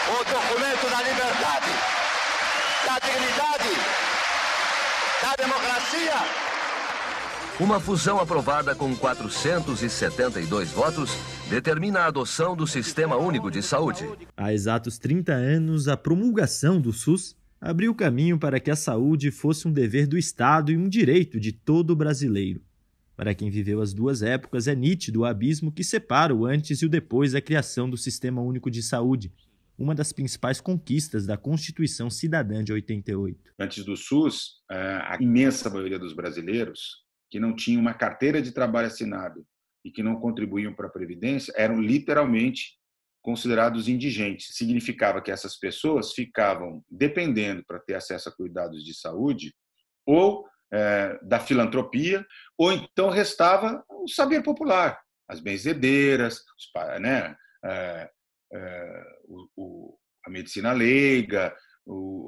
o documento da liberdade, da dignidade, da democracia. Uma fusão aprovada com 472 votos determina a adoção do Sistema Único de Saúde. Há exatos 30 anos, a promulgação do SUS abriu caminho para que a saúde fosse um dever do Estado e um direito de todo brasileiro. Para quem viveu as duas épocas, é nítido o abismo que separa o antes e o depois da criação do Sistema Único de Saúde, uma das principais conquistas da Constituição Cidadã de 88. Antes do SUS, a imensa maioria dos brasileiros que não tinham uma carteira de trabalho assinada e que não contribuíam para a Previdência eram literalmente considerados indigentes. Significava que essas pessoas ficavam dependendo para ter acesso a cuidados de saúde ou da filantropia, ou então restava o saber popular, as benzedeiras, a medicina leiga,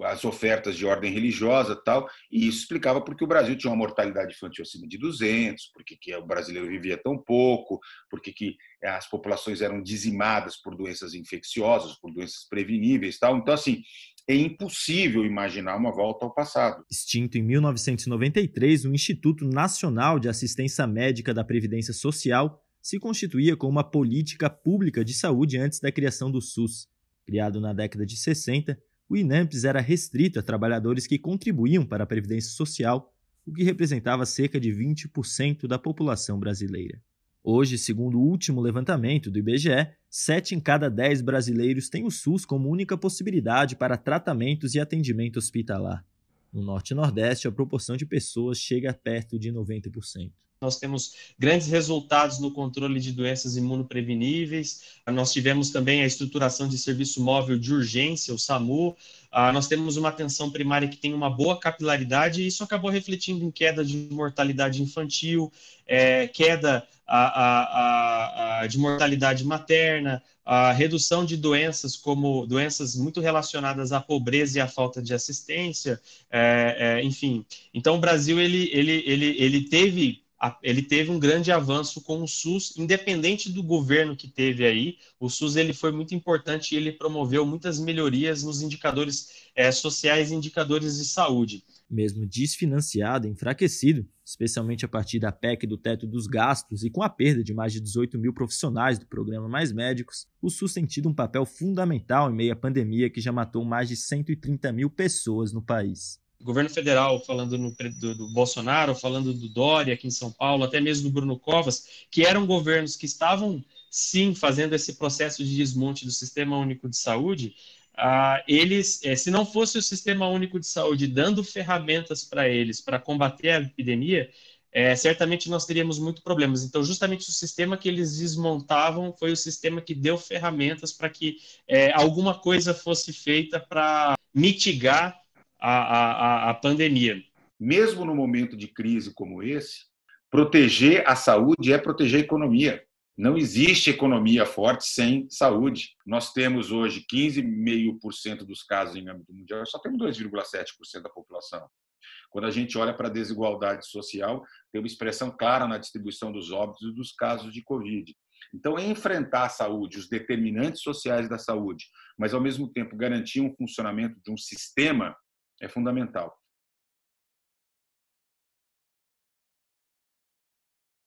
as ofertas de ordem religiosa e tal, e isso explicava porque o Brasil tinha uma mortalidade infantil acima de 200, porque que o brasileiro vivia tão pouco, porque que as populações eram dizimadas por doenças infecciosas, por doenças preveníveis e tal. Então, assim, é impossível imaginar uma volta ao passado. Extinto em 1993, o Instituto Nacional de Assistência Médica da Previdência Social se constituía como uma política pública de saúde antes da criação do SUS. Criado na década de 60, o INAMPS era restrito a trabalhadores que contribuíam para a Previdência Social, o que representava cerca de 20% da população brasileira. Hoje, segundo o último levantamento do IBGE, 7 em cada 10 brasileiros têm o SUS como única possibilidade para tratamentos e atendimento hospitalar. No Norte e Nordeste, a proporção de pessoas chega perto de 90%. Nós temos grandes resultados no controle de doenças imunopreveníveis. Nós tivemos também a estruturação de serviço móvel de urgência, o SAMU. Nós temos uma atenção primária que tem uma boa capilaridade e isso acabou refletindo em queda de mortalidade infantil, queda de mortalidade materna, a redução de doenças como doenças muito relacionadas à pobreza e à falta de assistência, enfim. Então, o Brasil ele teve um grande avanço com o SUS, independente do governo que teve aí. O SUS ele foi muito importante e ele promoveu muitas melhorias nos indicadores sociais e indicadores de saúde. Mesmo desfinanciado e enfraquecido, especialmente a partir da PEC do teto dos gastos e com a perda de mais de 18 mil profissionais do programa Mais Médicos, o SUS tem tido um papel fundamental em meio à pandemia que já matou mais de 130 mil pessoas no país. O governo federal, falando do Bolsonaro, falando do Dória aqui em São Paulo, até mesmo do Bruno Covas, que eram governos que estavam, sim, fazendo esse processo de desmonte do Sistema Único de Saúde, eles, se não fosse o Sistema Único de Saúde dando ferramentas para eles para combater a epidemia, certamente nós teríamos muitos problemas. Então, justamente o sistema que eles desmontavam foi o sistema que deu ferramentas para que alguma coisa fosse feita para mitigar a pandemia. Mesmo no momento de crise como esse, proteger a saúde é proteger a economia. Não existe economia forte sem saúde. Nós temos hoje 15,5% dos casos em âmbito mundial, só temos 2,7% da população. Quando a gente olha para a desigualdade social, tem uma expressão clara na distribuição dos óbitos e dos casos de Covid. Então, enfrentar a saúde, os determinantes sociais da saúde, mas, ao mesmo tempo, garantir um funcionamento de um sistema é fundamental.